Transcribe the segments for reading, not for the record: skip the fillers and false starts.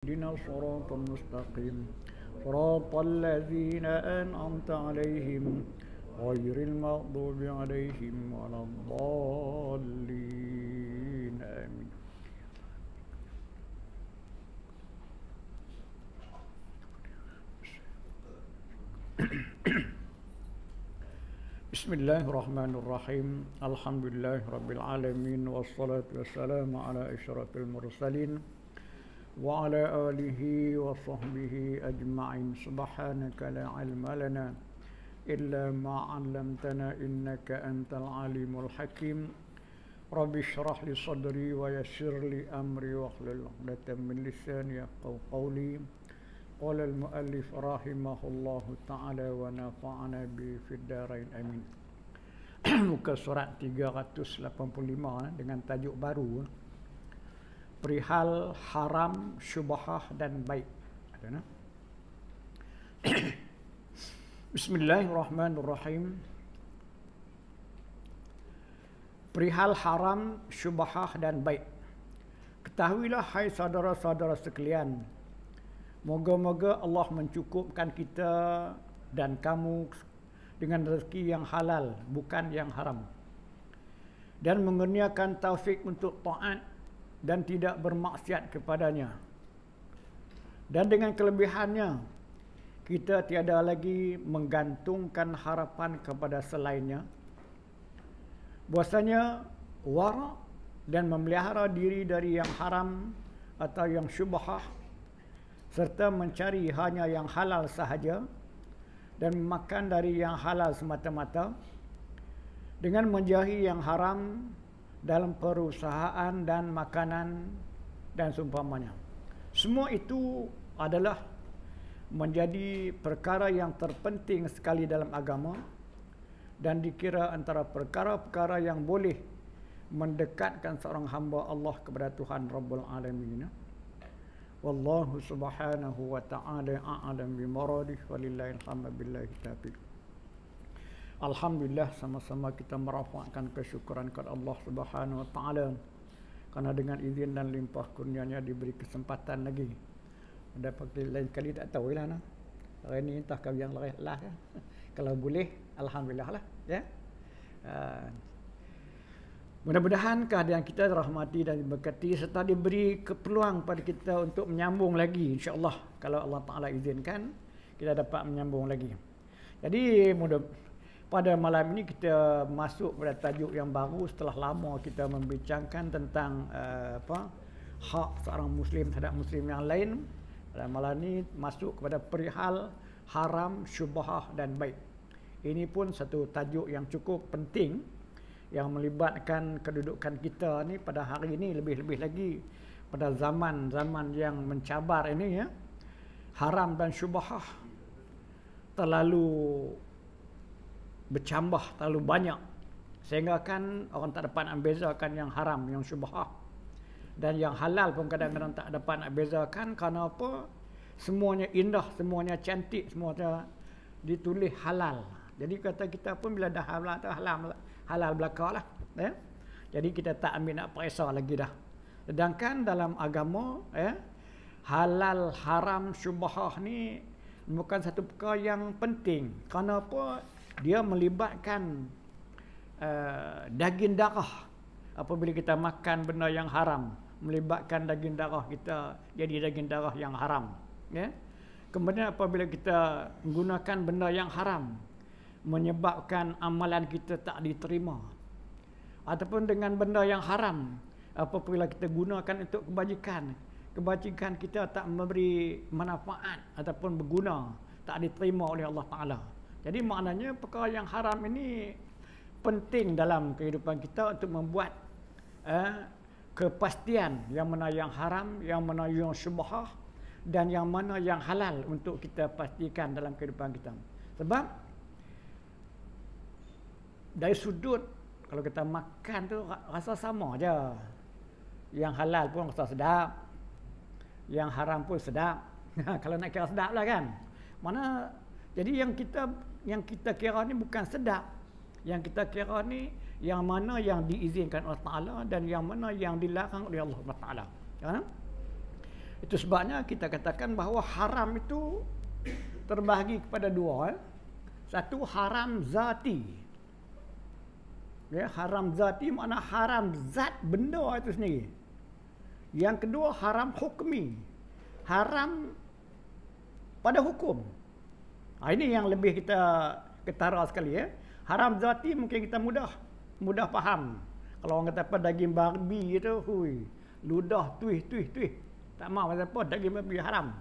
اهدنا الصراط المستقيم صراط الذين أنعمت عليهم غير المغضوب عليهم ولا الضالين آمين. بسم الله الرحمن الرحيم. الحمد لله رب العالمين والصلاة والسلام على أشرف المرسلين وعلى آله وصحبه أجمعين. سبحانك لا علم لنا إلا ما علمتنا إنك أنت العليم الحكيم. رب اشرح لي صدري ويسر لي أمري واحلل عقدة من لساني يفقهوا قولي. قال المؤلف رحمه الله تعالى ونفعنا به في الدارين آمين. Muka surat 385 dengan tajuk baru, perihal haram, syubhah dan baik. Ada, Bismillahirrahmanirrahim. Perihal haram, syubhah dan baik. Ketahuilah hai saudara-saudara sekalian, moga-moga Allah mencukupkan kita dan kamu dengan rezeki yang halal, bukan yang haram, dan mengurniakan taufik untuk taat dan tidak bermaksiat kepadanya. Dan dengan kelebihannya, kita tiada lagi menggantungkan harapan kepada selainnya. Bahwasanya wara' dan memelihara diri dari yang haram atau yang syubhah, serta mencari hanya yang halal sahaja dan makan dari yang halal semata-mata, dengan menjauhi yang haram dalam perusahaan dan makanan dan seumpamanya. Semua itu adalah menjadi perkara yang terpenting sekali dalam agama dan dikira antara perkara-perkara yang boleh mendekatkan seorang hamba Allah kepada Tuhan Rabbul Alamin. Wallahu subhanahu wa ta'ala a'lam bimaradih walillahil hamdu billahi taufiq. Alhamdulillah, sama-sama kita merafakkan kesyukuran kepada Allah Subhanahu wa taala kerana dengan izin dan limpah kurnianya diberi kesempatan lagi. Pada waktu lain kali tak tahu lah nah. Hari ni entah kau yang lain lah ya. Kalau boleh alhamdulillah lah ya. Mudah-mudahan keadaan kita dirahmati dan diberkati serta diberi keperluan pada kita untuk menyambung lagi, insya-Allah. Kalau Allah Taala izinkan, kita dapat menyambung lagi. Jadi pada malam ini kita masuk pada tajuk yang baru setelah lama kita membincangkan tentang hak seorang muslim terhadap muslim yang lain. Pada malam ini masuk kepada perihal haram, syubhah dan baik. Ini pun satu tajuk yang cukup penting yang melibatkan kedudukan kita ni pada hari ini, lebih-lebih lagi pada zaman-zaman yang mencabar ini ya. Haram dan syubhah terlalu bercambah, terlalu banyak, sehingga kan orang tak dapat nak bezakan yang haram, yang syubhah, dan yang halal pun kadang-kadang tak dapat nak bezakan. Kerana apa? Semuanya indah, semuanya cantik, semuanya ditulis halal. Jadi kata kita pun bila dah halal belaka lah ya? Jadi kita tak ambil nak periksa lagi dah. Sedangkan dalam agama ya, halal, haram, syubhah ni bukan satu perkara yang penting. Kerana apa? Dia melibatkan daging darah. Apabila kita makan benda yang haram, melibatkan daging darah kita jadi daging darah yang haram ya. Kemudian apabila kita menggunakan benda yang haram, menyebabkan amalan kita tak diterima. Ataupun dengan benda yang haram, apabila kita gunakan untuk kebajikan kita tak memberi manfaat ataupun berguna, tak diterima oleh Allah Ta'ala. Jadi maknanya perkara yang haram ini penting dalam kehidupan kita untuk membuat kepastian yang mana yang haram, yang mana yang syubhah, dan yang mana yang halal untuk kita pastikan dalam kehidupan kita. Sebab dari sudut kalau kita makan tu rasa sama je. Yang halal pun rasa sedap, yang haram pun sedap. Kalau nak kira sedap lah kan. Mana jadi yang kita kira ni bukan sedap. Yang kita kira ni yang mana yang diizinkan Allah Taala dan yang mana yang dilarang oleh Allah Taala. Ya? Itu sebabnya kita katakan bahawa haram itu terbahagi kepada dua. Satu haram zati. Ya, haram zati makna haram zat benda itu sendiri. Yang kedua haram hukmi. Haram pada hukum. Ini yang lebih kita ketara sekali ya. Haram zati mungkin kita mudah faham. Kalau orang kata apa daging babi itu, hui, ludah tuih. Tak mahu apa daging babi haram.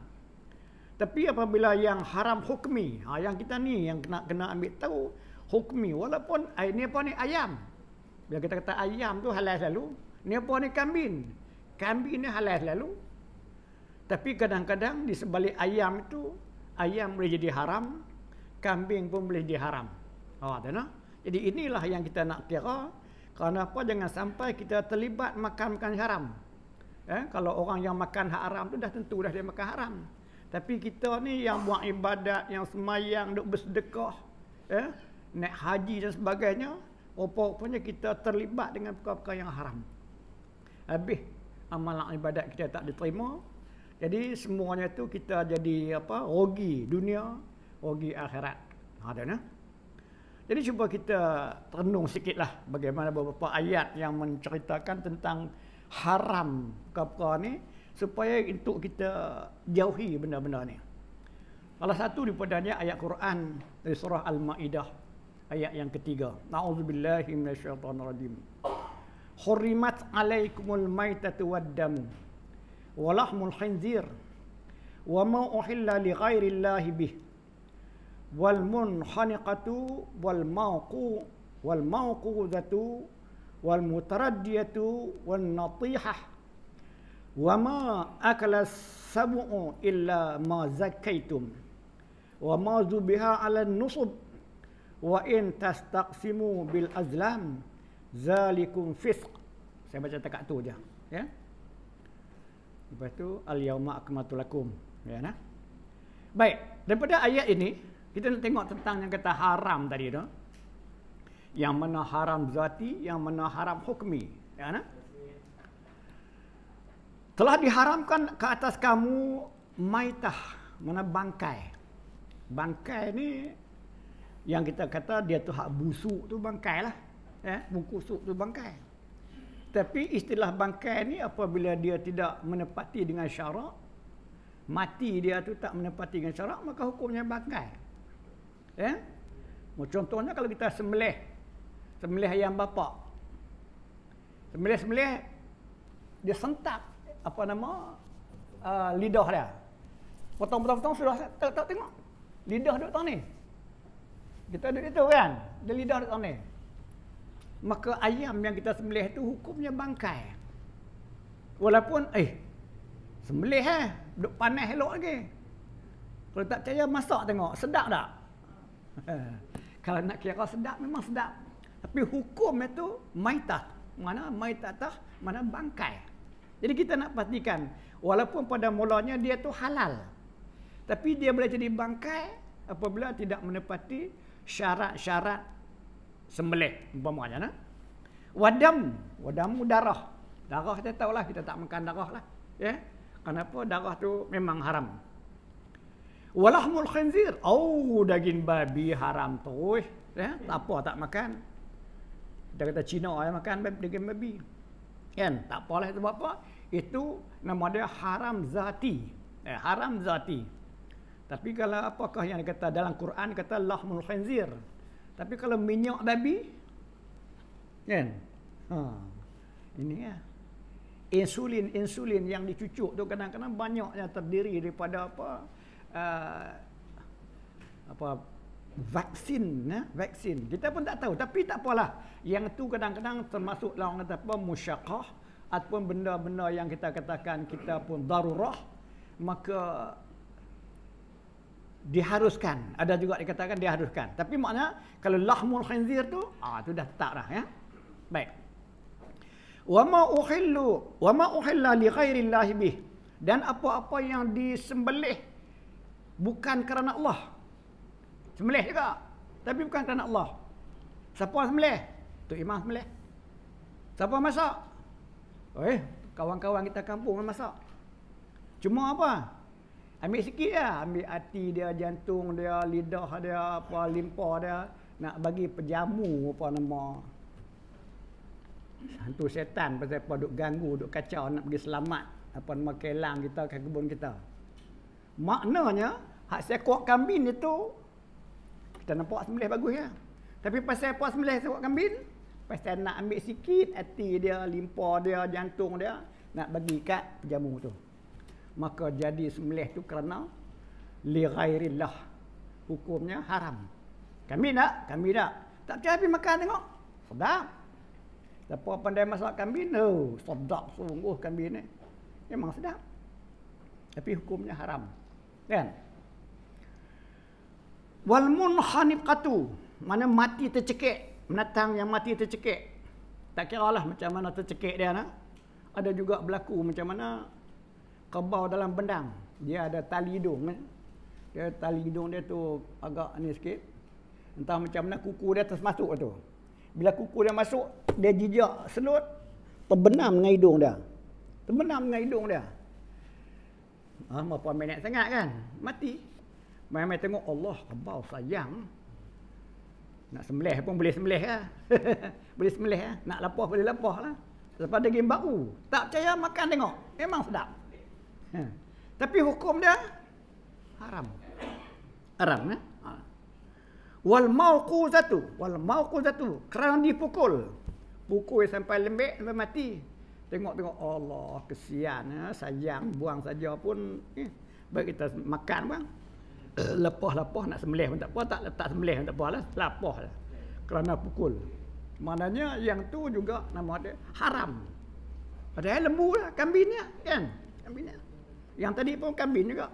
Tapi apabila yang haram hukmi, yang kita ni yang kena ambil tahu hukmi, walaupun ini apa ni ayam. Bila kita kata ayam tu halal selalu, ni apa ni kambing. Kambing ni halal selalu. Tapi kadang-kadang di sebalik ayam itu, ayam boleh jadi haram, kambing pun boleh jadi haram. Jadi inilah yang kita nak kira. Kerana apa? Jangan sampai kita terlibat makan haram. Kalau orang yang makan haram tu dah tentu dah dia makan haram. Tapi kita ni yang buat ibadat, yang semayang, duk bersedekah, naik haji dan sebagainya, rupa-rupanya kita terlibat dengan perkara-perkara yang haram. Habis amalan ibadat kita tak diterima. Jadi semuanya tu kita jadi rugi dunia, rugi akhirat. Jadi cuba kita renung sikitlah bagaimana beberapa ayat yang menceritakan tentang haram perkara ni supaya untuk kita jauhi benda-benda ni. Salah satu daripadanya ayat Quran dari surah Al-Maidah ayat yang ketiga. A'udzubillahi minasyaitonirrajim. Hurrimat 'alaikumul maitatu wad-damu wa lahmul khinzir wa ma uhilla li ghairillahi bih wal munkhaniqatu wal mawqudatu wal mutaraddiyatu wan natihah wa ma akala sab'u illa ma zakkaitum wa ma zubiha 'ala nusub wa in tastaqsimu bil azlam zalikum fisq. Saya baca takat tu je ya. Lepas tu al-yauma akmaltu lakum ya nah. Baik, daripada ayat ini kita nak tengok tentang yang kata haram tadi tu. Yang mana haram zati, yang mana haram hukmi ya nah. Telah diharamkan ke atas kamu maitah, mana bangkai. Bangkai ni yang kita kata dia tu hak busuk tu bangkai lah. Bungkusuk tu bangkai. Tapi istilah bangkai ni apabila dia tidak menepati dengan syarak, mati dia tu tak menepati dengan syarak, maka hukumnya bangkai. Contohnya kalau kita sembelih ayam bapak. Sembelih dia sentak lidah dia. Potong sudah tak tengok. Lidah duduk tang ni. Kita duduk itu kan, dia lidah duduk tang ni. Maka ayam yang kita sembelih itu hukumnya bangkai. Walaupun sembelih duk panas elok lagi. Kalau tak percaya masak tengok, sedap tak? Kalau nak kira sedap memang sedap. Tapi hukum itu maitah. Mana maitatah, mana bangkai. Jadi kita nak pastikan walaupun pada mulanya dia tu halal. Tapi dia boleh jadi bangkai apabila tidak menepati syarat-syarat sembelih umpamanya nah. Wadam darah. Darah kita tahulah, kita tak makan darah lah ya. Kenapa darah tu memang haram. Walahmul khinzir, daging babi haram terus ya, tak apa tak makan. Kita kata Cina makan daging babi. Kan? Tak apalah itu apa? Itu nama dia haram zati. Haram zati. Tapi kalau apakah yang dikata dalam Quran kata lahmul khinzir. Tapi kalau minyak babi, kan? Ini ya. Insulin yang dicucuk tu kadang-kadang banyaknya terdiri daripada vaksin. Kita pun tak tahu. Tapi tak apalah. Yang tu kadang-kadang termasuk orang kata musyaqqah ataupun benda-benda yang kita katakan kita pun darurah, maka diharuskan. Ada juga dikatakan diharuskan. Tapi maknanya kalau lahmul khinzir tu, tu dah tetap dah ya. Baik. Wa ma uhilla li ghairillahi bih. Dan apa-apa yang disembelih bukan kerana Allah. Sembelih juga, tapi bukan kerana Allah. Siapa sembelih? Tu imam sembelih. Siapa masak? Kawan-kawan kita kampung masak. Cuma apa? Ambil sikit lah. Ambil hati dia, jantung dia, lidah dia, apa, limpa dia. Nak bagi pejamu apa nama. Hantu setan pasal apa duk ganggu, duk kacau nak pergi selamat. Apa nama kelang kita ke kebun kita. Maknanya, hak sekok kambing itu, kita nampak sembelih bagus ya. Tapi pasal apa sembelih sekok kambing? Pasal nak ambil sikit hati dia, limpa dia, jantung dia. Nak bagi kat pejamu tu. Maka jadi sembelih tu kerana li ghairillah. Hukumnya haram. Kambing tak? Kambing tak? Tak percaya pergi makan tengok. Sedap. Siapa pandai masak kambing? Oh, sedap sungguh kambing ni. Memang sedap. Tapi hukumnya haram. Kan? Wal munhaniqatu. Mana mati tercekik. Menatang yang mati tercekik. Tak kira lah macam mana tercekik dia nak. Ada juga berlaku macam mana kebau dalam bendang. Dia ada tali hidung. Dia tali hidung dia tu agak ni sikit. Entah macam mana kuku dia termasuk tu. Bila kuku dia masuk, dia jijak selut, terbenam dengan hidung dia. Terbenam dengan hidung dia. Berapa minit sangat kan? Mati. Mai-mai tengok Allah, kebau sayang. Nak sembelih pun boleh sembelih lah. Boleh sembelih lah. Nak lapah boleh lapah lah. Lepas dia bau. Tak percaya makan tengok. Memang sedap. Tapi hukum dia haram. Haram eh? Wal mauquzatu kerana dipukul. Pukul sampai lembek sampai mati. Tengok-tengok Allah kesian sayang buang saja pun baik kita makan bang. Lepah-lepah nak sembelih pun tak apa, tak letak sembelih pun tak apalah, lapah lah. Kerana pukul. Maknanya yang tu juga nama dia haram. Padahal lembu lah kambingnya kan? Kambingnya. Yang tadi pun kambing juga.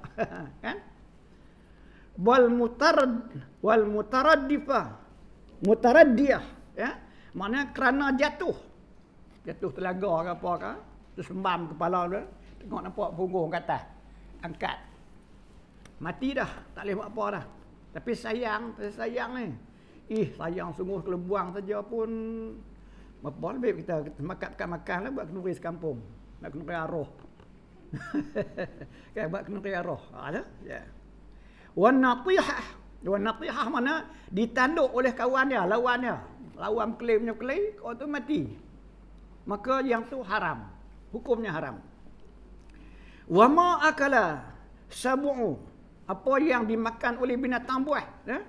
Kan? Wal mutaraddiyah ya, maknanya kerana jatuh telaga ke apa ke, tersembam kepala dia, tengok nampak punggung ke atas, angkat, mati dah, tak boleh buat apa dah. Tapi sayang ni, sayang sungguh, kalau buang saja pun apa lebih kita makan lah buat kenduri sekampung, nak kenduri arwah. Kan buat kenduri arwah ada ya. Wan natihah mana ditanduk oleh kawan dia, lawan dia. Lawan klaimnya klaim, kau tu mati. Maka yang tu haram. Hukumnya haram. Wa ma akala sab'u, apa yang dimakan oleh binatang buas, ya?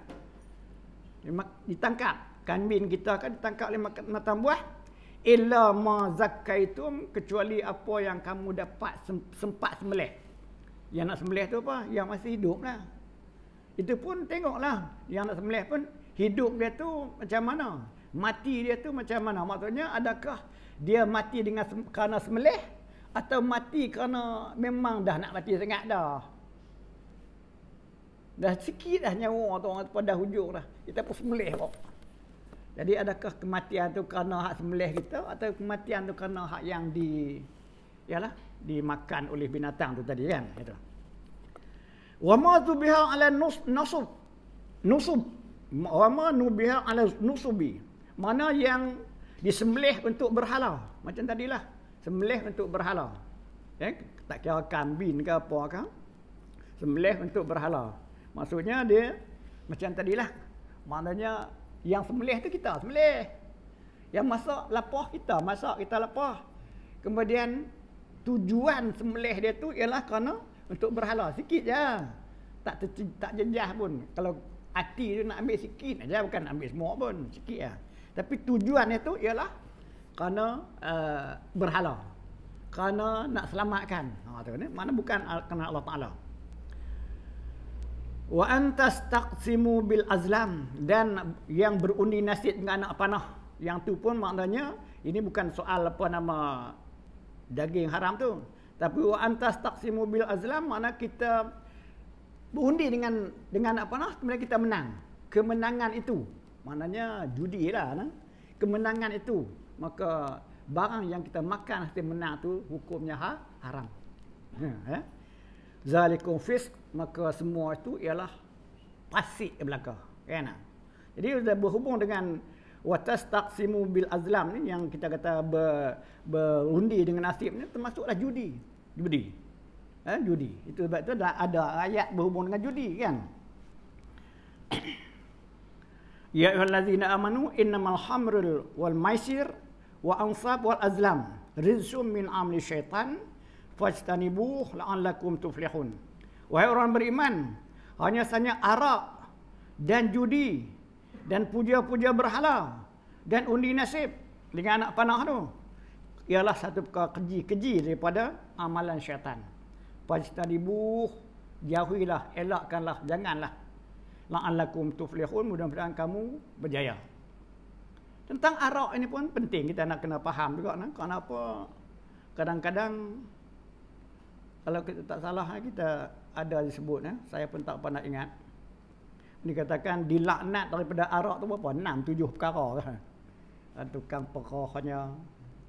Ditangkap. Kambing kita kan ditangkap oleh binatang buas. Illa ma zakkaitum, kecuali apa yang kamu dapat sempat sembelih. Yang nak sembelih tu apa? Yang masih hidup lah. Itu pun tengoklah, yang nak sembelih pun hidup dia tu macam mana, mati dia tu macam mana. Maksudnya adakah dia mati dengan kerana sembelih atau mati kerana memang dah nak mati sangat dah. Dah sikit dah nyawa tu orang pada hujung dah. Kita pun sembelih kok. Jadi adakah kematian tu kerana hak sembelih kita atau kematian tu kerana hak yang dimakan oleh binatang tu tadi kan? Itu. Wa ma tubiha ala nusub. Wa ma nubiha ala nusubi. Mana yang disembelih untuk berhala. Macam tadilah, sembelih untuk berhala. Ya, tak kira kambing ke apa ke. Sembelih untuk berhala. Maksudnya dia macam tadilah. Maknanya yang sembelih tu kita sembelih. Yang masak lapah kita lapah. Kemudian tujuan sembelih dia tu ialah kerana untuk berhala sikit je. Tak jejah pun. Kalau hati tu nak ambil sikit aja, bukan ambil semua pun, sikit lah. Tapi tujuan itu ialah kerana berhala. Kerana nak selamatkan. Mana bukan kerana Allah Ta'ala. Wa antastaqsimu bil azlam, dan yang berundi nasib dengan anak panah. Yang tu pun maknanya ini bukan soal apa nama daging haram tu. Tapi wa antastaqsimu bil azlam, makna kita berundi dengan apa nah, kemudian kita menang. Kemenangan itu maknanya judi lah nah. Kemenangan itu, maka barang yang kita makan hasil menang tu hukumnya haram. Zalikum fisq, maka semua itu ialah fasik belaka, kan? Jadi sudah berhubung dengan watastaqsimu bil azlam ni, yang kita kata berundi dengan nasib ni, termasuklah judi. Judi. Itu sebab itu ada ayat berhubung dengan judi kan. Ya ayyuhallazina amanu innamal khamrul wal maisir wa ansab wal azlam rizqum min amali syaitan fajtanibuh la'allakum tuflihun. Wahai orang beriman, hanya saja arak dan judi dan puja-puja berhala dan undi nasib dengan anak panah tu ialah satu perkara keji daripada amalan syaitan. Fajtanibuh, jauhilah, elakkanlah, janganlah. La'allakum tuflihun, mudah-mudahan kamu berjaya. Tentang arak ini pun penting kita nak kena faham juga. Kenapa kadang-kadang kalau kita tak salah kita ada disebut, saya pun tak pernah ingat. Dikatakan dilaknat daripada arak tu berapa? 6-7 perkara. Tukang perohnya,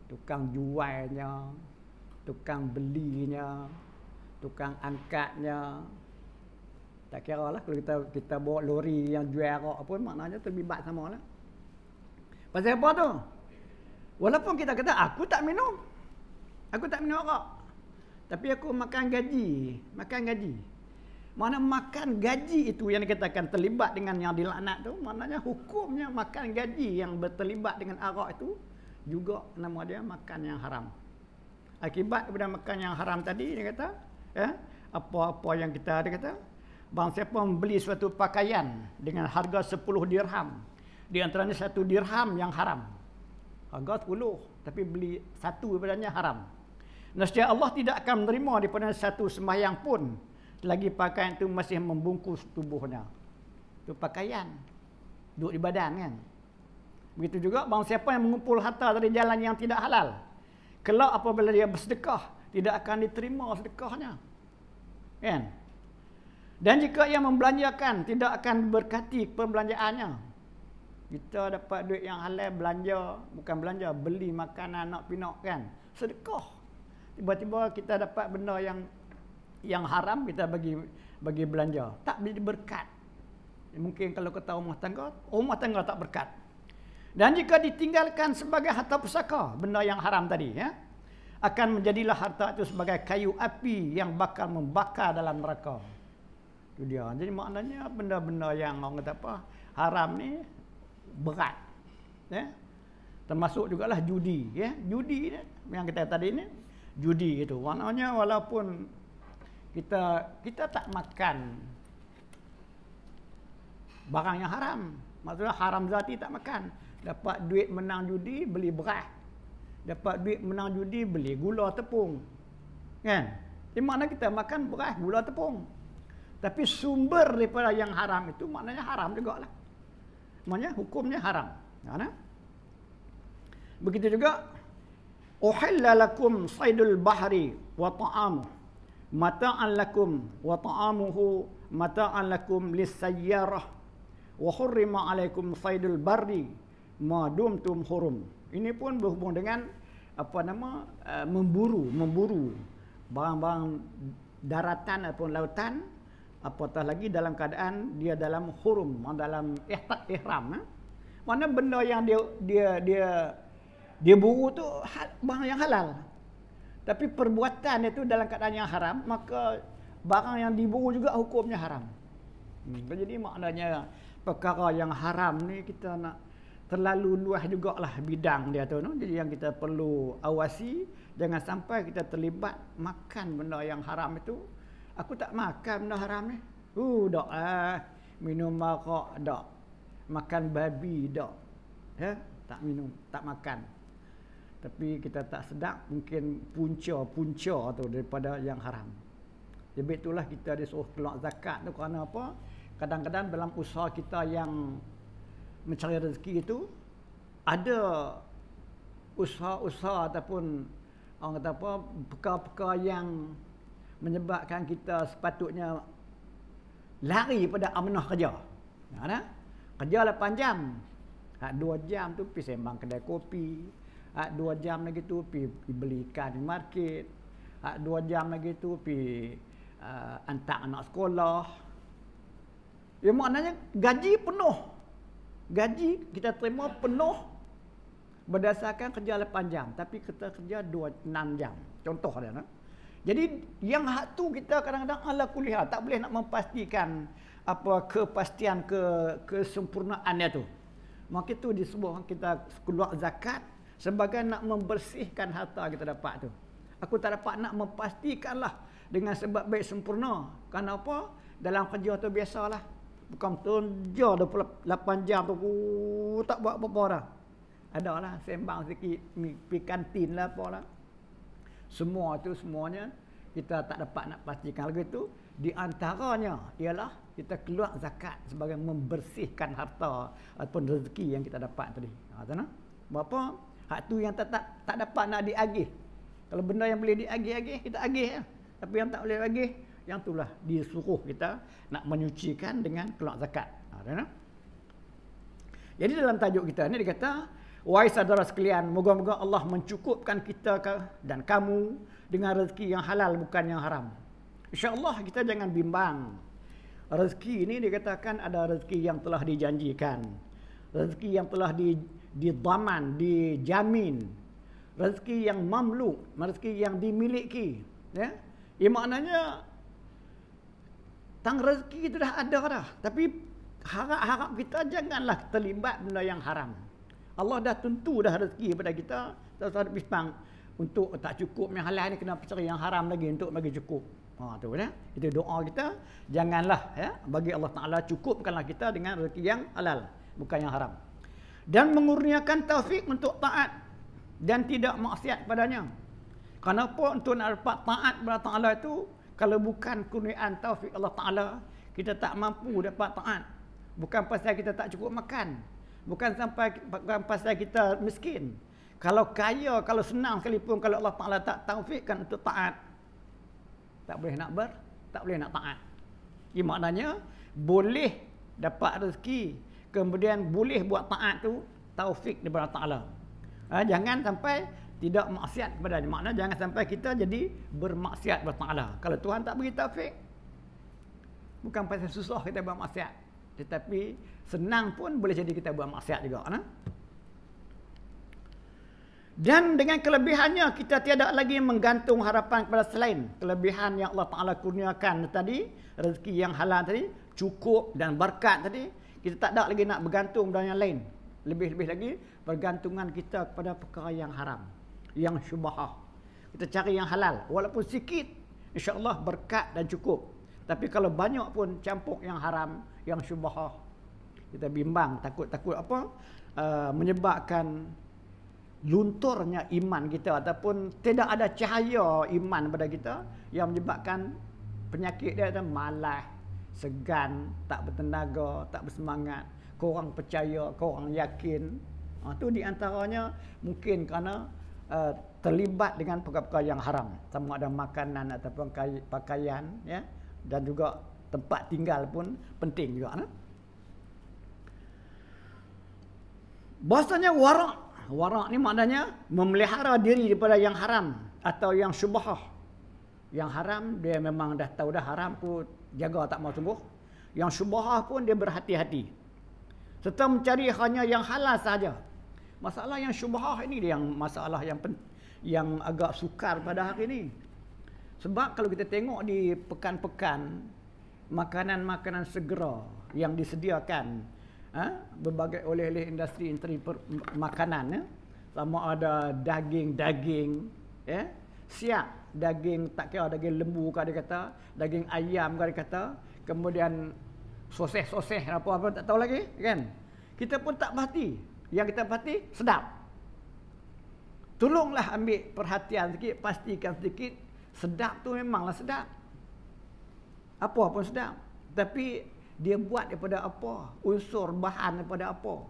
tukang jualnya, tukang belinya, tukang angkatnya. Tak kira lah kalau kita bawa lori yang jual arak pun maknanya terlibat sama lah. Pasal apa tu? Walaupun kita kata aku tak minum arak. Tapi aku makan gaji. Mana makan gaji itu yang dikatakan terlibat dengan yang dilaknat tu, maknanya hukumnya makan gaji yang berterlibat dengan arak itu juga nama dia makan yang haram. Akibat daripada makan yang haram tadi dia kata, apa-apa yang kita ada kata, bang siapa membeli suatu pakaian dengan harga 10 dirham, di antaranya 1 dirham yang haram. Harga 10 tapi beli 1 daripadanya haram. Nescaya Allah tidak akan menerima daripada satu sembahyang pun lagi pakaian itu masih membungkus tubuhnya. Itu pakaian duduk di badan kan. Begitu juga bang siapa yang mengumpul harta dari jalan yang tidak halal, kelak apabila dia bersedekah tidak akan diterima sedekahnya. Kan? Dan jika ia membelanjakan tidak akan berkati perbelanjaannya. Kita dapat duit yang halal belanja, bukan belanja, beli makanan nak pinak kan, sedekah. Tiba-tiba kita dapat benda yang haram kita bagi belanja, tak beri berkat. Mungkin kalau kata rumah tangga tak berkat. Dan jika ditinggalkan sebagai harta pusaka, benda yang haram tadi akan menjadilah harta itu sebagai kayu api yang bakal membakar dalam neraka. Itu dia. Jadi maknanya benda-benda yang orang kata apa haram ni berat. Termasuk jugalah judi. Judi yang kita tadi ni, judi itu. Maknanya walaupun kita tak makan barang yang haram, maksudnya haram zati tak makan. Dapat duit menang judi beli beras. Dapat duit menang judi beli gula tepung. Kan? Di mana kita makan beras, gula tepung. Tapi sumber daripada yang haram itu maknanya haram juga lah. Maknanya hukumnya haram. Begitu juga uhilla lakum saydul bahri wa ta'amuhu mata'an lakum wa ta'amuhu mata'an lakum lis-sayyarah wa hurrima alaikum saydul barri ma dumtum hurum. Ini pun berhubung dengan memburu barang-barang daratan ataupun lautan, apatah lagi dalam keadaan dia dalam hurum, dalam ihram. Mana benda yang dia buru tu barang yang halal. Tapi perbuatan itu dalam keadaan yang haram, maka barang yang diburu juga hukumnya haram. Jadi maknanya perkara yang haram ni kita nak terlalu luas jugalah bidang dia tu. Jadi yang kita perlu awasi, jangan sampai kita terlibat makan benda yang haram itu. Aku tak makan benda haram ni. Dak minum marak dak. Makan babi dak. Tak minum, tak makan. Tapi kita tak sedap, mungkin punca tu daripada yang haram. Jadi itulah kita disuruh keluar zakat tu kerana apa? Kadang-kadang dalam usaha kita yang mencari rezeki itu ada usaha-usaha ataupun orang kata apa, perkara-perkara yang menyebabkan kita sepatutnya lari pada amanah kerja. Kerja 8 jam. 2 jam tu pergi sembang kedai kopi. 2 jam lagi tu pergi beli ikan di market. 2 jam lagi tu pergi hantar anak sekolah. Ya maknanya gaji penuh. Gaji kita terima penuh berdasarkan kerja 8 jam. Tapi kita kerja 6 jam. Contoh dia. Jadi yang hak tu kita kadang-kadang ala kuliah tak boleh nak memastikan apa kepastian kesempurnaannya tu. Maka itu disebut kita keluar zakat sebagai nak membersihkan harta kita dapat tu. Aku tak dapat nak memastikanlah dengan sebab baik sempurna. Kenapa? Dalam kerja tu biasalah. Bukan kerja 28 jam tu tak buat apa-apa dah. Adalah sembang sikit, pergi kantin lah apalah. Semuanya kita tak dapat nak pastikan lagi tu. Di antaranya ialah kita keluar zakat sebagai membersihkan harta ataupun rezeki yang kita dapat tadi. Tahu? Berapa? Hak tu yang tak dapat nak diagih. Kalau benda yang boleh diagih-agih, kita agih. Tapi yang tak boleh agih, yang itulah disuruh kita nak menyucikan dengan keluar zakat. Tahu? Jadi dalam tajuk kita ni dia kata, wahai saudara sekalian, moga-moga Allah mencukupkan kita dan kamu dengan rezeki yang halal bukan yang haram. InsyaAllah kita jangan bimbang. Rezeki ini dikatakan ada rezeki yang telah dijanjikan. Rezeki yang telah didaman, dijamin. Rezeki yang mamluk, rezeki yang dimiliki. Ya? Maknanya, tang rezeki itu dah ada dah. Tapi harap kita janganlah terlibat benda yang haram. Allah dah tentu dah rezeki kepada kita. Tak ada bimbang. Untuk tak cukup yang halal ni, kena cari yang haram lagi untuk bagi cukup. Tu ya. Itu doa kita. Janganlah ya, bagi Allah Ta'ala cukupkanlah kita dengan rezeki yang halal, bukan yang haram. Dan mengurniakan taufik untuk taat dan tidak maksiat padanya. Kenapa untuk nak dapat taat kepada Ta'ala itu, kalau bukan kurniaan taufik Allah Ta'ala, kita tak mampu dapat taat. Bukan pasal kita tak cukup makan. Bukan pasal kita miskin. Kalau kaya, kalau senang sekalipun, kalau Allah Ta'ala tak taufikkan untuk taat, tak boleh nak taat. Ia maknanya boleh dapat rezeki, kemudian boleh buat taat tu taufik daripada Ta'ala. Jangan sampai tidak maksiat kepada dia. Maknanya jangan sampai kita jadi bermaksiat kepada Ta'ala. Kalau Tuhan tak bagi taufik, bukan pasal susah kita buat maksiat, tetapi senang pun boleh jadi kita buat maksiat juga. Dan dengan kelebihannya kita tiada lagi menggantung harapan kepada selain kelebihan yang Allah Ta'ala kurniakan tadi, rezeki yang halal tadi, cukup dan berkat tadi. Kita tak ada lagi nak bergantung dengan yang lain. Lebih-lebih lagi pergantungan kita kepada perkara yang haram, yang syubhah. Kita cari yang halal, walaupun sikit, insya-Allah berkat dan cukup. Tapi kalau banyak pun campur yang haram, yang syubhah, kita bimbang, takut apa? Menyebabkan lunturnya iman kita ataupun tidak ada cahaya iman pada kita yang menyebabkan penyakit dia ada malas, segan, tak bertenaga, tak bersemangat, korang percaya, korang yakin. Itu di antaranya mungkin kerana terlibat dengan perkara-perkara yang haram, sama ada makanan ataupun pakaian, ya, dan juga tempat tinggal pun penting juga. Bahasanya warak ni maknanya memelihara diri daripada yang haram atau yang syubhah. Yang haram dia memang dah tahu dah haram pun jaga tak mau sembuh. Yang syubhah pun dia berhati-hati. Serta mencari hanya yang halal saja. Masalah yang syubhah ini dia yang masalah yang agak sukar pada hari ini. Sebab kalau kita tengok di pekan-pekan makanan-makanan segera yang disediakan berbagai oleh industri makanan, ya, sama ada daging, ya, siap daging, tak kira daging lembu ke dia kata, daging ayam ke dia kata, kemudian soseh apa tak tahu lagi, kan. Kita pun tak perhati. Yang kita perhati sedap. Tolonglah ambil perhatian sikit, pastikan sedikit, sedap tu memanglah sedap. Apa pun sedap. Tapi dia buat daripada apa? Unsur bahan daripada apa?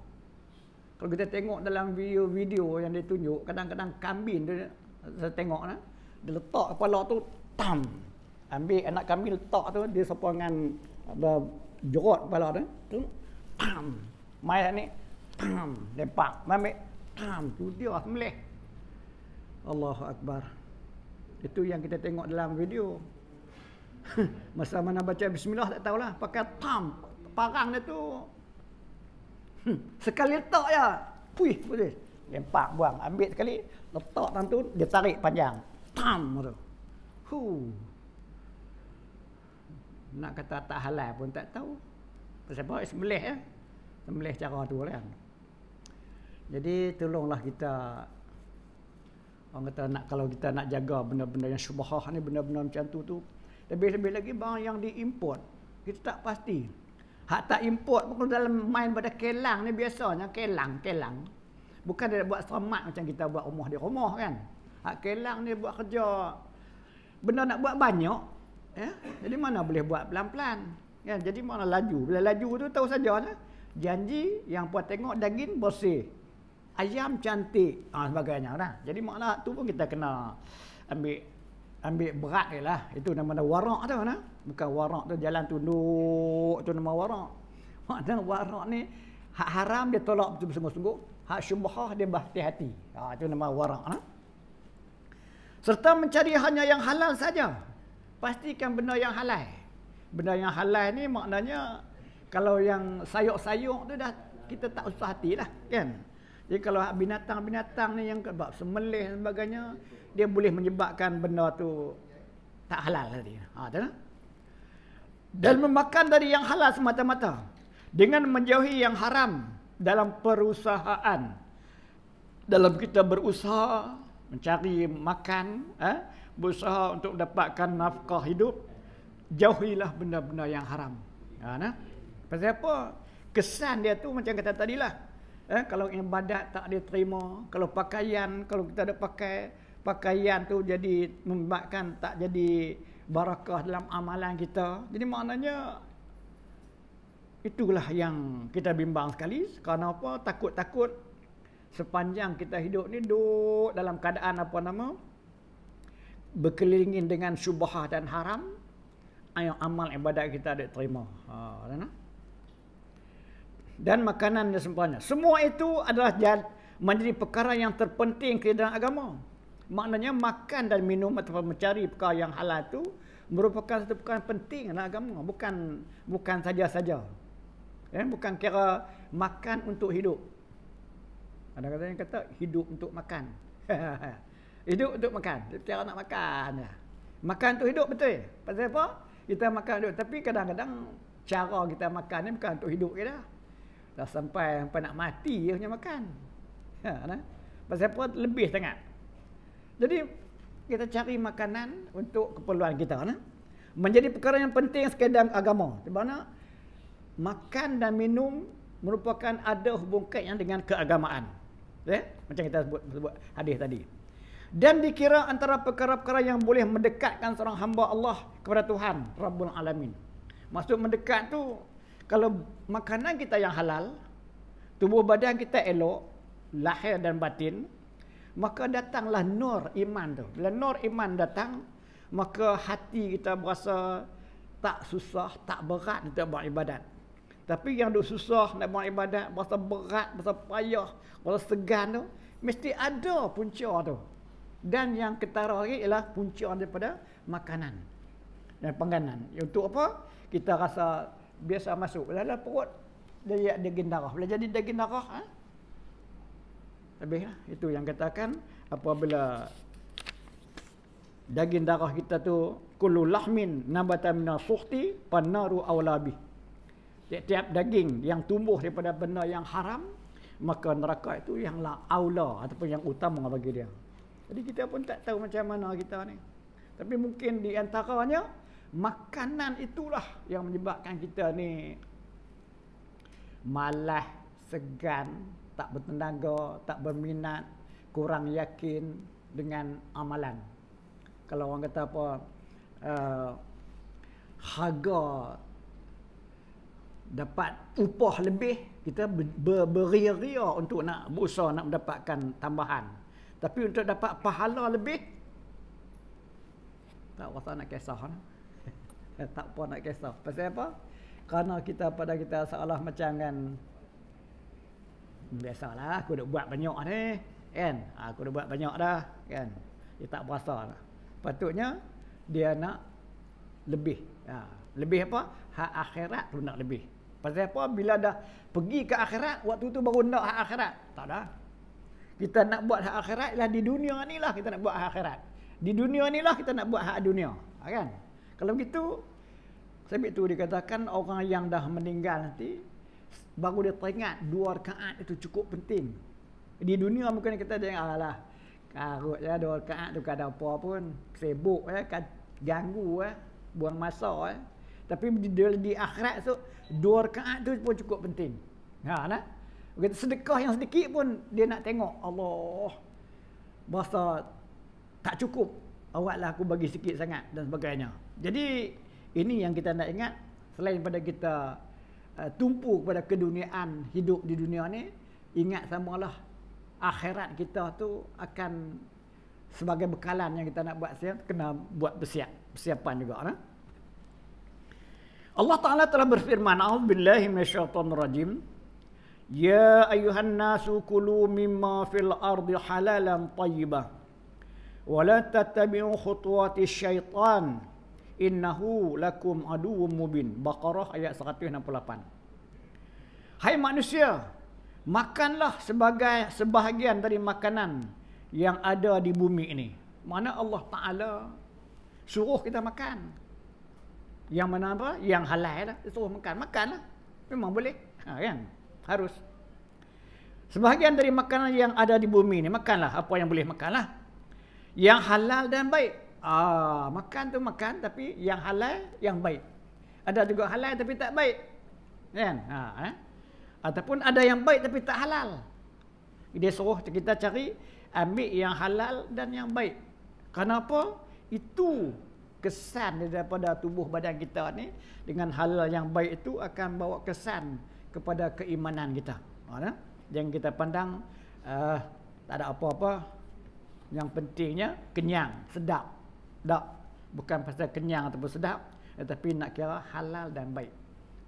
Kalau kita tengok dalam video yang dia tunjuk, kadang-kadang kambing dia, saya tengok dia letak kepala tu, tam. Ambil anak kambing letak tu, dia sapa dengan jerot kepala tu, tam. Mai ni, tam. Lempak, ambil, tam. Tu dia sembelih. Allahu Akbar. Itu yang kita tengok dalam video. Masa mana baca bismillah tak tahulah, pakai tam, parang dia tu. Sekali letak je, puih boleh. Lempak buang, ambil sekali, letak tam tu, dia tarik panjang. Tam tu. Nak kata tak halal pun tak tahu. Pasal apa? Sembelih ya. Sembelih cara tu kan. Jadi tolonglah kita, orang kata nak, kalau kita nak jaga benda-benda yang syubhah ni, benda-benda macam tu lebih-lebih lagi barang yang diimport, kita tak pasti. Hak tak import pun dalam main pada kelang ni biasanya kelang. Bukan dia buat selamat macam kita buat rumah di rumah kan. Hak kelang ni buat kerja, benda nak buat banyak ya. Jadi mana boleh buat pelan-pelan kan. Jadi mana laju. Bila laju tu tahu saja lah. Janji yang puan tengok daging bersih, ayam cantik, sebagainya lah. Jadi makna tu pun kita kena ambil berat je lah. Itu nama warak tu nah. Bukan warak tu jalan tunduk tu nama warak. Makna warak ni hak haram dia tolak betul-betul, hak syubhah dia berhati-hati. Itu nama warak nah. Serta mencari hanya yang halal saja. Pastikan benda yang halal. Benda yang halal ni maknanya kalau yang sayuk-sayuk tu dah kita tak usah hatilah kan. Jadi kalau binatang-binatang ni yang sebab semelih dan sebagainya, dia boleh menyebabkan benda tu tak halal tadi. Betul? Dan memakan dari yang halal semata-mata dengan menjauhi yang haram dalam perusahaan. Dalam kita berusaha mencari makan, berusaha untuk mendapatkan nafkah hidup, jauhilah benda-benda yang haram. Pasal apa? Kesan dia tu macam kata tadilah. Kalau ibadat tak diterima, kalau pakaian, kalau kita ada pakai pakaian tu jadi membuatkan tak jadi barakah dalam amalan kita. Jadi maknanya itulah yang kita bimbang sekali. Kerana apa? Takut-takut sepanjang kita hidup ni duduk dalam keadaan berkelilingin dengan syubhah dan haram, yang amal ibadat kita ada terima. Dan makanan yang sempurna. Semua itu adalah menjadi perkara yang terpenting ke dalam agama. Maknanya makan dan minum atau mencari perkara yang halal itu merupakan satu perkara penting dalam agama. Bukan saja-saja. Bukan kira makan untuk hidup. Ada kata yang kata hidup untuk makan. Hidup untuk makan. Cara nak makan. Makan untuk hidup betul. Pasal apa? Kita makan hidup. Tapi kadang-kadang cara kita makan ni bukan untuk hidup kita. Dah sampai nak mati je punya makan. Pasal apa? Lebih sangat. Jadi kita cari makanan untuk keperluan kita. Menjadi perkara yang penting sekali dalam agama. Di mana makan dan minum merupakan ada hubung kaitnya dengan keagamaan. Macam kita sebut hadis tadi. Dan dikira antara perkara-perkara yang boleh mendekatkan seorang hamba Allah kepada Tuhan Rabbul Alamin. Maksud mendekat tu, kalau makanan kita yang halal, tubuh badan kita elok, lahir dan batin, maka datanglah nur iman tu. Bila nur iman datang, maka hati kita berasa tak susah, tak berat untuk buat ibadat. Tapi yang duk susah nak buat ibadat, berasa berat, berasa payah, berasa segan tu, mesti ada punca tu. Dan yang ketara lagi ialah punca daripada makanan dan panganan. Untuk apa? Kita rasa biasa masuk dalam perut, dia daging darah. Bila jadi daging darah, habislah. Itu yang katakan apabila daging darah kita tu kullu lahmin nabata minas suhti pannaru awlabi. Tiap-tiap daging yang tumbuh daripada benda yang haram, maka neraka itu yang aula ataupun yang utama bagi dia. Jadi kita pun tak tahu macam mana kita ni. Tapi mungkin di antaranya makanan itulah yang menyebabkan kita ni malas, segan, tak bertenaga, tak berminat, kurang yakin dengan amalan. Kalau orang kata apa, harga dapat upah lebih, kita beria-ria untuk nak berusaha nak mendapatkan tambahan. Tapi untuk dapat pahala lebih, tak rasa nak kisah. Tak apa nak kisah. Pasal apa? Kerana kita pada kita seolah macam kan, biasalah aku dah buat banyak ni kan, aku dah buat banyak dah kan, dia tak berasa lah. Patutnya dia nak lebih. Lebih apa? Hak akhirat tu nak lebih. Pasal apa? Bila dah pergi ke akhirat, waktu tu baru nak hak akhirat. Tak dah. Kita nak buat hak akhirat lah di dunia ni lah, kita nak buat hak akhirat. Di dunia ni lah kita nak buat hak dunia. Kan? Kalau begitu, sebab itu dikatakan orang yang dah meninggal nanti, baru dia teringat 2 rakaat itu cukup penting. Di dunia mungkin kita jangan alah karut ya 2 rakaat tu kada apa pun, sibuk ya, ganggu ya, buang masa ya. Tapi di akhirat tu 2 rakaat tu pun cukup penting. Ha nah. Begitu sedekah yang sedikit pun dia nak tengok, Allah bahasa tak cukup. Awaklah aku bagi sikit sangat dan sebagainya. Jadi ini yang kita nak ingat, selain pada kita tumpu kepada keduniaan hidup di dunia ni, ingat samalah akhirat kita tu akan sebagai bekalan yang kita nak buat, kena buat persiapan juga nah. Allah Ta'ala telah berfirman, a'udzubillahi minasyaitonirrajim, ya ayuhan nasu kulu mimma fil ardi halalan tayyibah wa la tattabi'u khutuwati syaitan innahu lakum aduwwum mubin. Baqarah ayat 168. Hai manusia, makanlah sebahagian dari makanan yang ada di bumi ini. Mana Allah Ta'ala suruh kita makan. Yang mana apa? Yang halal lah. Dia suruh makan. Makanlah. Memang boleh. Kan? Harus. Sebahagian dari makanan yang ada di bumi ini, makanlah. Apa yang boleh makanlah. Yang halal dan baik. Makan tu makan, tapi yang halal, yang baik. Ada juga halal tapi tak baik. Kan? Ataupun ada yang baik tapi tak halal. Dia suruh kita cari, ambil yang halal dan yang baik. Kenapa? Itu kesan daripada tubuh badan kita ni, dengan halal yang baik itu akan bawa kesan kepada keimanan kita. Jangan kita pandang tak ada apa-apa. Yang pentingnya kenyang, sedap. Tak, bukan pasal kenyang ataupun sedap, tetapi nak kira halal dan baik.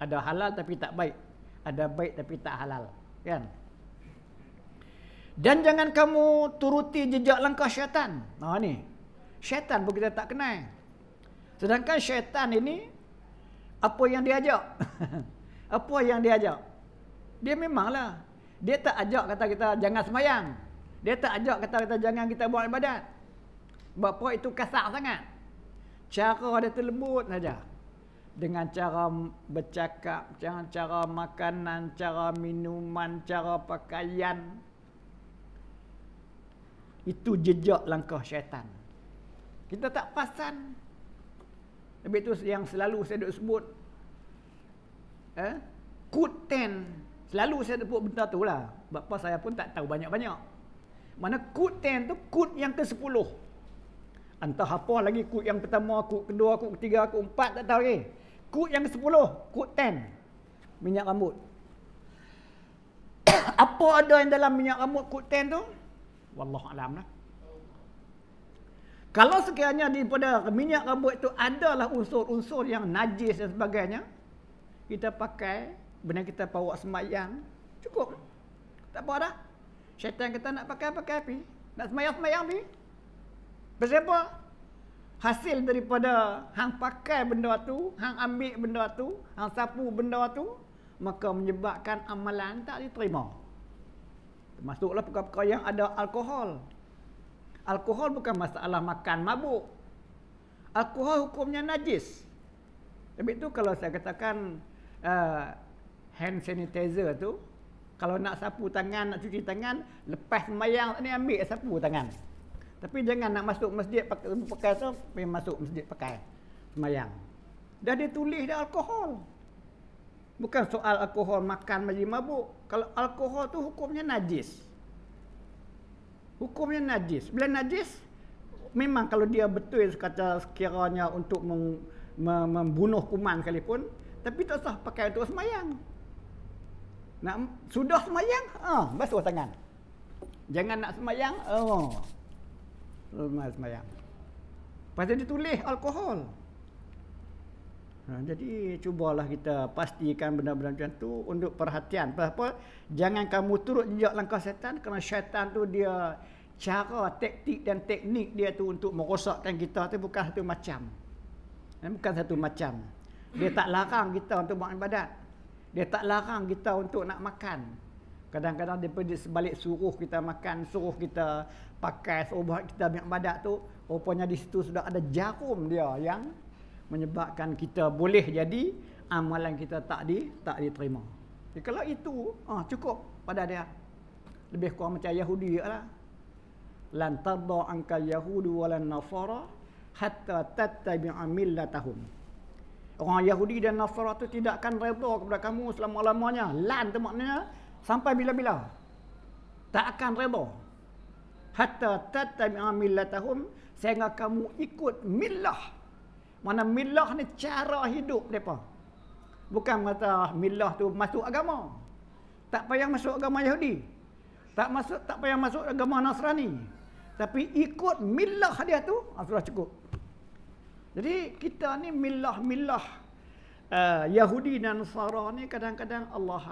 Ada halal tapi tak baik, ada baik tapi tak halal, kan? Dan jangan kamu turuti jejak langkah syaitan. Ni syaitan pun kita tak kenal. Sedangkan syaitan ini, apa yang dia ajak? Apa yang dia ajak? Dia memanglah, dia tak ajak kata kita jangan semayang. Dia tak ajak kata kita jangan kita buat ibadat. Sebab apa? Itu kasar sangat. Cara dia terlembut saja. Dengan cara bercakap, dengan cara makanan, cara minuman, cara pakaian. Itu jejak langkah syaitan. Kita tak perasan. Tapi itu yang selalu saya duk sebut. Kud 10. Selalu saya sebut benda tu lah. Sebab apa saya pun tak tahu banyak-banyak. Mana kud 10 tu kud yang ke-10. Entah apa lagi kud yang pertama, kud kedua, kud ketiga, kud 4, tak tahu lagi. Kud yang ke-10, kud 10. Minyak rambut. Apa ada yang dalam minyak rambut kud 10 tu? Wallahualam lah. Kalau sekiranya daripada minyak rambut itu adalah unsur-unsur yang najis dan sebagainya, kita pakai, benar kita bawa semayang, cukup. Tak apa dah. Syaitan kata nak pakai api. Nak semayang-semayang api. Pasal apa? Hasil daripada hang pakai benda tu, hang ambil benda tu, hang sapu benda tu, maka menyebabkan amalan tak diterima. Termasuklah perkara-perkara yang ada alkohol. Alkohol bukan masalah makan mabuk. Alkohol hukumnya najis. Tapi itu kalau saya katakan hand sanitizer tu, kalau nak sapu tangan, nak cuci tangan, lepas sembahyang ni ambil sapu tangan. Tapi jangan nak masuk masjid pakai tu, pergi masuk masjid pakai sembahyang. Dah ditulis dah alkohol. Bukan soal alkohol makan majlis mabuk. Kalau alkohol tu hukumnya najis. Hukumnya najis. Bila najis, memang kalau dia betul kata sekiranya untuk membunuh kuman sekalipun, tapi tak usah pakai untuk sembahyang. Sudah sembahyang, basuh tangan. Jangan nak sembahyang, sembahyang. Pasal ditulis alkohol. Jadi cubalah kita pastikan benda-benda macam tu untuk perhatian. Apa? Jangan kamu turut jejak langkah syaitan, kerana syaitan tu dia cara, taktik dan teknik dia tu untuk merosakkan kita tu bukan satu macam. Bukan satu macam. Dia tak larang kita untuk buat ibadat. Dia tak larang kita untuk nak makan. Kadang-kadang dia sebalik suruh kita makan, suruh kita pakai, suruh buat kita buat ibadat tu, Rupanya di situ sudah ada jarum dia yang menyebabkan kita boleh jadi amalan kita tak diterima. Jadi kalau itu cukup pada dia. Lebih kurang macam Yahudi lah. Lan tarda anka yahudu walan nasara hatta tattabi'a millatahum. Orang Yahudi dan Nasara tu tidak akan redha kepada kamu selama-lamanya. Lan tu maknanya sampai bila-bila. Tak akan redha. Hatta tattabi'a millatahum, sehingga kamu ikut millah. Mana millah ni cara hidup depa. Bukan kata millah tu masuk agama. Tak payah masuk agama Yahudi. Tak payah masuk agama Nasrani. Tapi ikut millah dia tu sudah cukup. Jadi kita ni millah Yahudi dan Nasara ni kadang-kadang Allah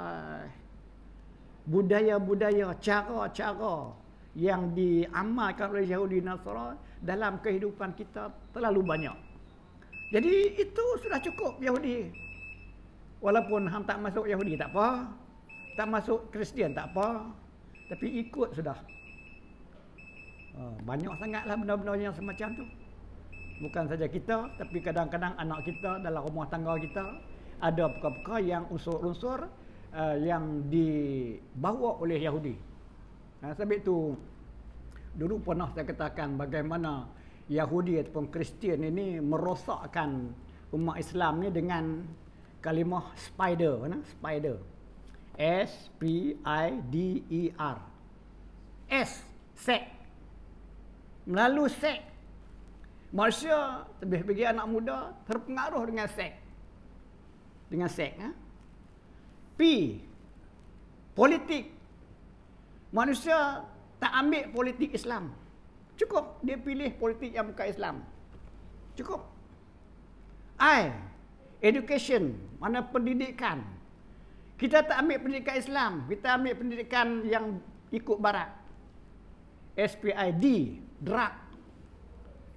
budaya-budaya, cara-cara yang diamalkan oleh Yahudi dan Nasara dalam kehidupan kita terlalu banyak. Jadi itu sudah cukup Yahudi. Walaupun hang tak masuk Yahudi tak apa, tak masuk Kristian tak apa, tapi ikut sudah. Banyak sangatlah benda-benda yang semacam tu. Bukan saja kita, tapi kadang-kadang anak kita dalam rumah tangga kita ada perkara-perkara yang unsur-unsur yang dibawa oleh Yahudi. Sebab itu dulu pernah saya katakan bagaimana Yahudi ataupun Kristian ini merosakkan umat Islam ni dengan kalimah spider, spider. S-P-I-D-E-R. S, sek. Melalui sek. Manusia, lebih bagi anak muda, terpengaruh dengan seks. Dengan seks. P, politik. Manusia tak ambil politik Islam. Cukup dia pilih politik yang bukan Islam. Cukup. I, education. Mana pendidikan. Kita tak ambil pendidikan Islam. Kita ambil pendidikan yang ikut barat. S-P-I-D, drug.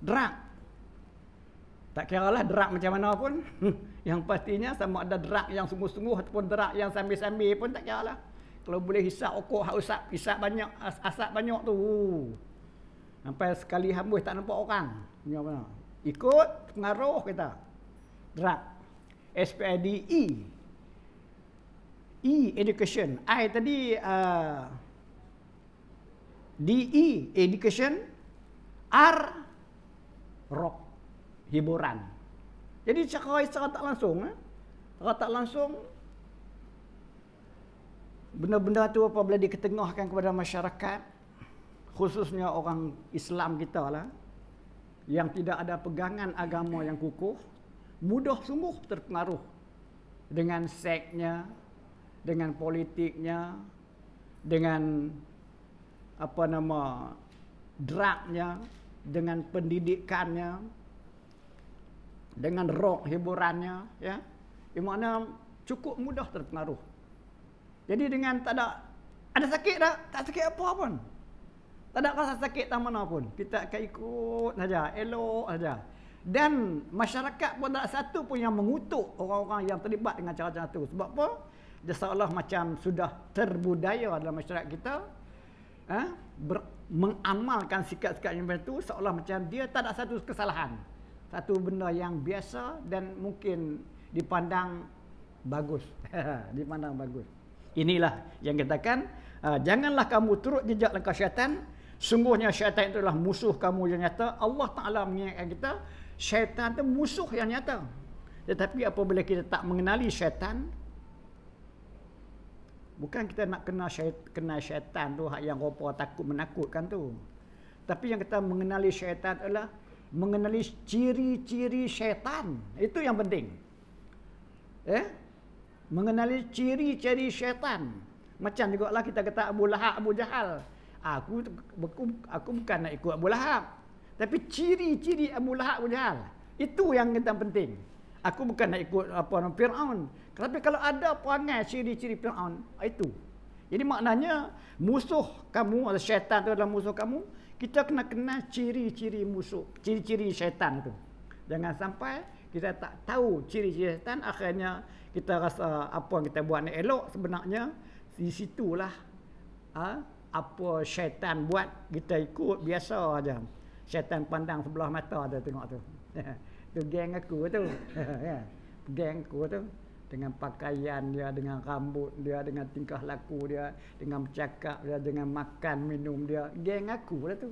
Drug. Tak kira lah drug macam mana pun. Yang pastinya sama ada drug yang sungguh-sungguh ataupun drug yang sambil-sambil pun tak kira lah. Kalau boleh hisap okok, hisap banyak, asap banyak tu. Sampai sekali hambus tak nampak orang. Ikut pengaruh kita. Drug. S-P-I-D-E. E, education. I tadi D-E, education. R, rock, hiburan. Jadi secara tak langsung, benda-benda tu apabila diketengahkan kepada masyarakat, khususnya orang Islam kita lah, yang tidak ada pegangan agama yang kukuh, mudah sungguh terpengaruh dengan seksnya, dengan politiknya, dengan drugnya, dengan pendidikannya, dengan rock hiburannya, ya, di mana cukup mudah terpengaruh. Jadi dengan tak ada sakit tak sakit apa pun, tak ada rasa sakit tak mana pun, kita akan ikut saja, elok saja. Dan masyarakat pun tak satu pun yang mengutuk orang-orang yang terlibat dengan cara-cara itu. Sebab apa? Dia seolah macam sudah terbudaya dalam masyarakat kita, mengamalkan sikap-sikap yang macam itu seolah macam dia tak ada satu kesalahan. Satu benda yang biasa dan mungkin dipandang bagus. Dipandang bagus. Inilah yang katakan, janganlah kamu turut jejak langkah syaitan. Sungguhnya syaitan itu adalah musuh kamu yang nyata. Allah Ta'ala mengingatkan kita, syaitan itu musuh yang nyata. Tetapi apabila kita tak mengenali syaitan, bukan kita nak kena syaitan tu yang rupa takut menakutkan tu. Tapi yang kita mengenali syaitan adalah mengenali ciri-ciri syaitan. Itu yang penting. Mengenali ciri-ciri syaitan. Macam juga lah kita kata Abu Lahab, Abu Jahal. Aku bukan nak ikut Abu Lahab. Tapi ciri-ciri Abu Lahab, Abu Jahal. Itu yang kita penting. Aku bukan nak ikut Fir'aun. Tapi kalau ada perangai ciri-ciri Fir'aun, itu. Jadi maknanya musuh kamu atau syaitan itu adalah musuh kamu. Kita kena kenal ciri-ciri musuh, ciri-ciri syaitan itu. Jangan sampai kita tak tahu ciri-ciri syaitan, akhirnya kita rasa apa yang kita buat ni elok, sebenarnya di situlah apa syaitan buat kita ikut biasa aja. Syaitan pandang sebelah mata tu tengok tu. Tu geng aku tu. Ya. Geng aku tu dengan pakaian dia, dengan rambut dia, dengan tingkah laku dia, dengan bercakap dia, dengan makan minum dia. Geng aku lah tu.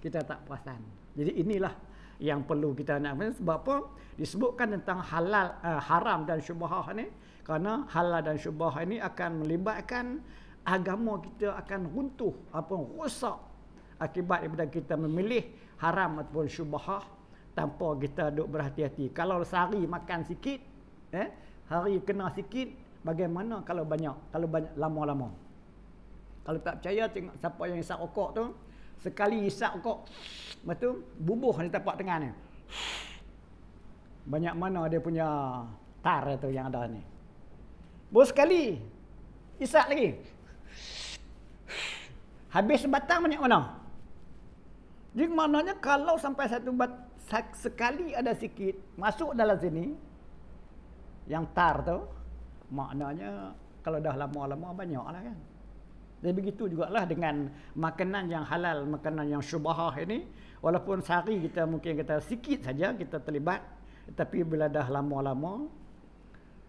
Kita tak perasan. Jadi inilah yang perlu kita nak. Sebab apa? Disebutkan tentang halal, haram dan syubhah ni. Kerana halal dan syubhah ini akan melibatkan agama kita akan runtuh ataupun rosak akibat daripada kita memilih haram ataupun syubhah tanpa kita duk berhati-hati. Kalau sehari makan sikit, hari kena sikit, bagaimana kalau banyak? Kalau banyak lama-lama. Kalau tak percaya, tengok siapa yang isap rokok tu, sekali isap rokok, lepas tu bubuh di tapak tengah ni. Banyak mana dia punya tar tu yang ada ni. Baru sekali isap lagi. Habis sebatang banyak mana? Jadi maknanya kalau sampai sekali ada sikit masuk dalam sini yang tar tu, maknanya kalau dah lama-lama banyaklah kan. Jadi begitu jugalah dengan makanan yang halal, makanan yang syubhah ini, walaupun sehari kita mungkin kita sikit saja kita terlibat, tapi bila dah lama-lama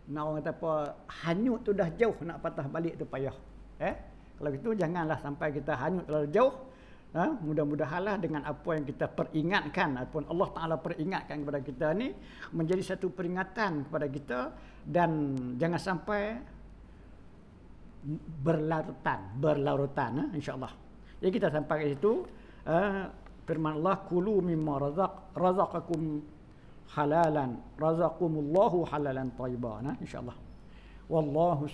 nak orang kata apa, hanyut tu dah jauh, nak patah balik tu payah. Kalau gitu janganlah sampai kita hanyut terlalu jauh. Mudah-mudahanlah dengan apa yang kita peringatkan ataupun Allah Ta'ala peringatkan kepada kita ni menjadi satu peringatan kepada kita, dan jangan sampai berlarutan insya-Allah. Jadi kita sampai ke situ. Firman Allah, kulu mimma razaqakum halalan razaqakumullahu halalan thayyiban, insya-Allah. Wallahu